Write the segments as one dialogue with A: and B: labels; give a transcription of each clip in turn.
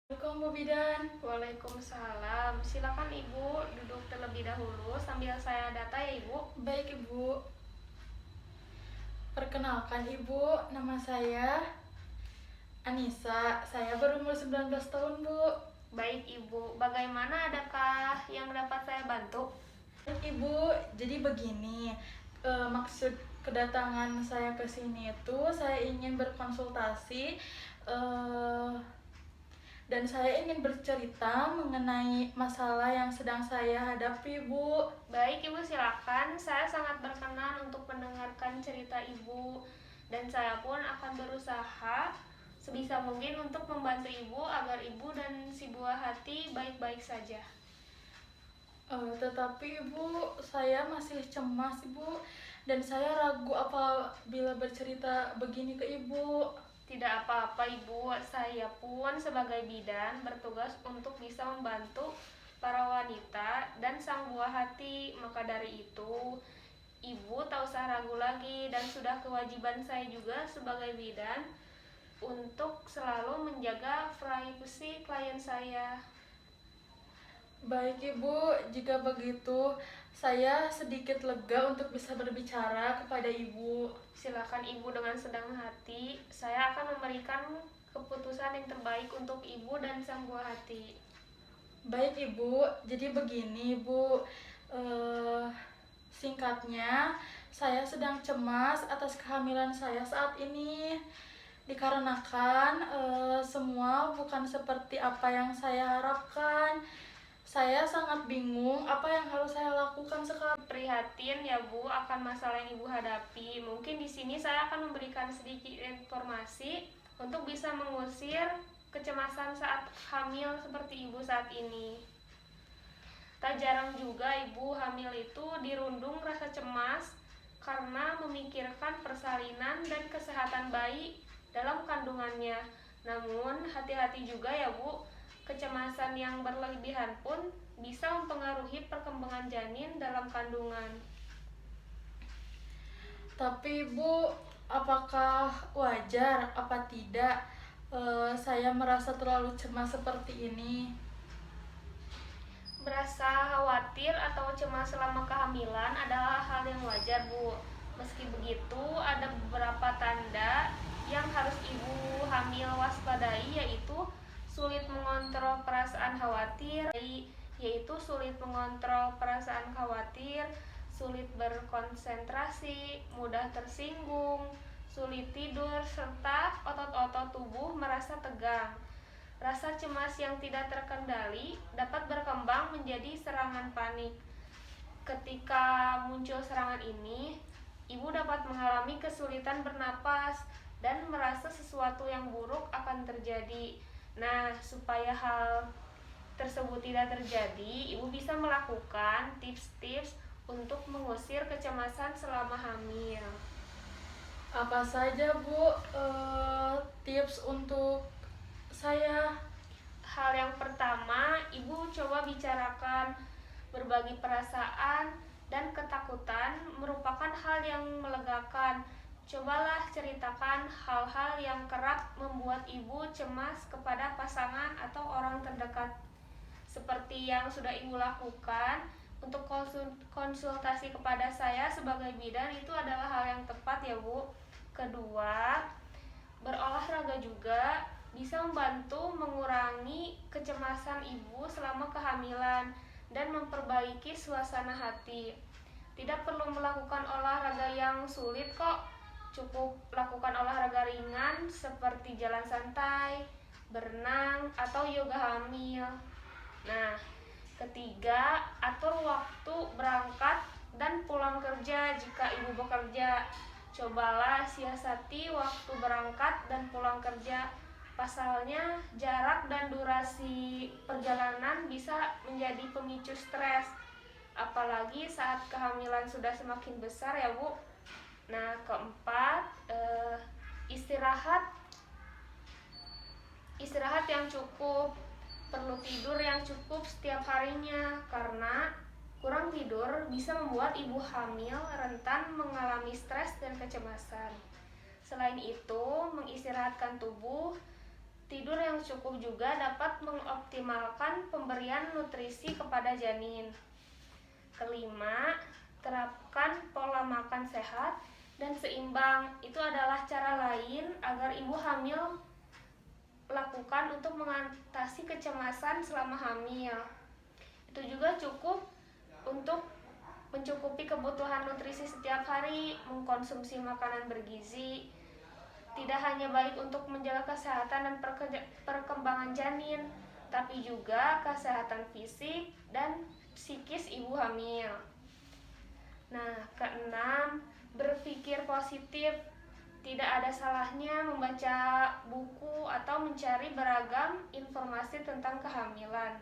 A: Assalamualaikum Bu Bidan.
B: Waalaikumsalam. Silakan Ibu duduk terlebih dahulu sambil saya data ya Ibu.
A: Baik Ibu. Perkenalkan Ibu, nama saya Anissa. Saya berumur 19 tahun Bu.
B: Baik Ibu, bagaimana, adakah yang dapat saya bantu?
A: Baik Ibu, jadi begini, maksud kedatangan saya ke sini itu saya ingin berkonsultasi dan saya ingin bercerita mengenai masalah yang sedang saya hadapi Bu.
B: Baik Ibu, silakan. Saya sangat berkenan untuk mendengarkan cerita Ibu dan saya pun akan berusaha sebisa mungkin untuk membantu Ibu agar Ibu dan si buah hati baik-baik saja.
A: Tetapi Ibu, saya masih cemas Ibu, dan saya ragu apabila bercerita begini ke Ibu.
B: Tidak apa-apa Ibu, saya pun sebagai bidan bertugas untuk bisa membantu para wanita dan sang buah hati. Maka dari itu, Ibu tak usah ragu lagi, dan sudah kewajiban saya juga sebagai bidan untuk selalu menjaga privasi klien saya.
A: Baik Ibu, jika begitu saya sedikit lega untuk bisa berbicara kepada Ibu.
B: Silakan Ibu dengan senang hati. Saya akan memberikan keputusan yang terbaik untuk Ibu dan sang buah hati.
A: Baik Ibu, jadi begini Ibu, singkatnya saya sedang cemas atas kehamilan saya saat ini, dikarenakan semua bukan seperti apa yang saya harapkan. Saya sangat bingung apa yang harus saya lakukan sekarang.
B: Prihatin ya Bu akan masalah yang Ibu hadapi. Mungkin di sini saya akan memberikan sedikit informasi untuk bisa mengusir kecemasan saat hamil seperti Ibu saat ini. Tak jarang juga Ibu hamil itu dirundung rasa cemas karena memikirkan persalinan dan kesehatan bayi dalam kandungannya. Namun hati-hati juga ya Bu, kecemasan yang berlebihan pun bisa mempengaruhi perkembangan janin dalam kandungan.
A: Tapi Ibu, apakah wajar apa tidak saya merasa terlalu cemas seperti ini?
B: Merasa khawatir atau cemas selama kehamilan adalah hal yang wajar Bu. Meski begitu, ada beberapa tanda yang harus Ibu hamil waspadai, yaitu sulit mengontrol perasaan khawatir, sulit berkonsentrasi, mudah tersinggung, sulit tidur, serta otot-otot tubuh merasa tegang. Rasa cemas yang tidak terkendali dapat berkembang menjadi serangan panik. Ketika muncul serangan ini, Ibu dapat mengalami kesulitan bernapas dan merasa sesuatu yang buruk akan terjadi. Nah, supaya hal tersebut tidak terjadi, Ibu bisa melakukan tips-tips untuk mengusir kecemasan selama hamil.
A: Apa saja Bu tips untuk saya?
B: Hal yang pertama, Ibu coba bicarakan berbagi perasaan dan ketakutan merupakan hal yang melegakan. Cobalah ceritakan hal-hal yang kerap membuat Ibu cemas kepada pasangan atau orang terdekat. Seperti yang sudah Ibu lakukan untuk konsultasi kepada saya sebagai bidan, itu adalah hal yang tepat ya Bu. Kedua, berolahraga juga bisa membantu mengurangi kecemasan Ibu selama kehamilan dan memperbaiki suasana hati. Tidak perlu melakukan olahraga yang sulit kok. Cukup lakukan olahraga ringan seperti jalan santai, berenang, atau yoga hamil. Nah, ketiga, atur waktu berangkat dan pulang kerja jika Ibu bekerja. Cobalah siasati waktu berangkat dan pulang kerja. Pasalnya, jarak dan durasi perjalanan bisa menjadi pemicu stres, apalagi saat kehamilan sudah semakin besar ya Bu. Nah, keempat, istirahat yang cukup. Perlu tidur yang cukup setiap harinya, karena kurang tidur bisa membuat ibu hamil rentan mengalami stres dan kecemasan. Selain itu, mengistirahatkan tubuh Tidur yang cukup juga dapat mengoptimalkan pemberian nutrisi kepada janin. Kelima, terapkan pola makan sehat dan seimbang. Itu adalah cara lain agar ibu hamil lakukan untuk mengatasi kecemasan selama hamil. Itu juga cukup untuk mencukupi kebutuhan nutrisi setiap hari, mengkonsumsi makanan bergizi. Tidak hanya baik untuk menjaga kesehatan dan perkembangan janin, tapi juga kesehatan fisik dan psikis ibu hamil. Nah, keenam, berpikir positif. Tidak ada salahnya membaca buku atau mencari beragam informasi tentang kehamilan.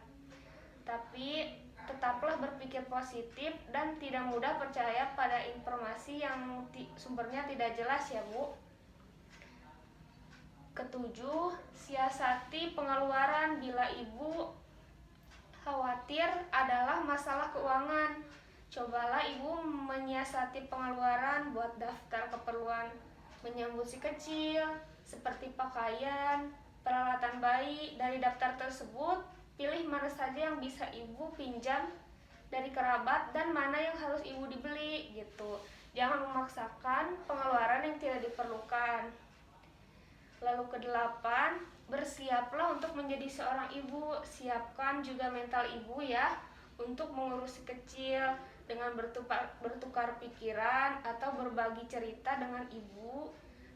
B: Tapi tetaplah berpikir positif dan tidak mudah percaya pada informasi yang sumbernya tidak jelas ya, Bu. Ketujuh, siasati pengeluaran bila ibu khawatir adalah masalah keuangan. Cobalah ibu menyiasati pengeluaran buat daftar keperluan menyambut si kecil, seperti pakaian, peralatan bayi. Dari daftar tersebut, pilih mana saja yang bisa ibu pinjam dari kerabat dan mana yang harus ibu dibeli gitu. Jangan memaksakan pengeluaran yang tidak diperlukan. Lalu kedelapan, bersiaplah untuk menjadi seorang ibu. Siapkan juga mental ibu ya, untuk mengurus si kecil dengan bertukar pikiran atau berbagi cerita dengan ibu,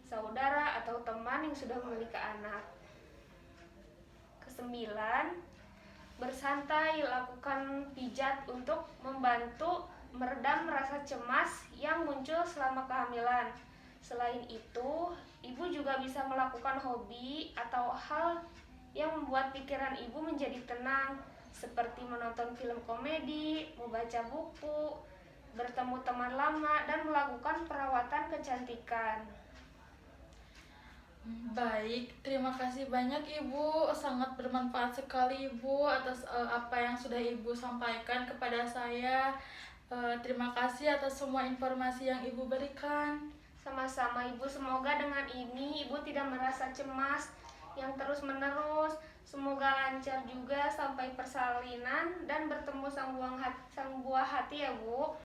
B: saudara, atau teman yang sudah memiliki anak. Kesembilan, bersantai, lakukan pijat untuk membantu meredam rasa cemas yang muncul selama kehamilan. Selain itu, ibu juga bisa melakukan hobi atau hal yang membuat pikiran ibu menjadi tenang, seperti menonton film komedi, membaca buku, bertemu teman lama, dan melakukan perawatan kecantikan.
A: Baik, terima kasih banyak Ibu. Sangat bermanfaat sekali Ibu atas apa yang sudah Ibu sampaikan kepada saya. Terima kasih atas semua informasi yang Ibu berikan.
B: Sama-sama Ibu, semoga dengan ini Ibu tidak merasa cemas yang terus-menerus. Semoga lancar juga sampai persalinan dan bertemu sang buah hati ya Bu.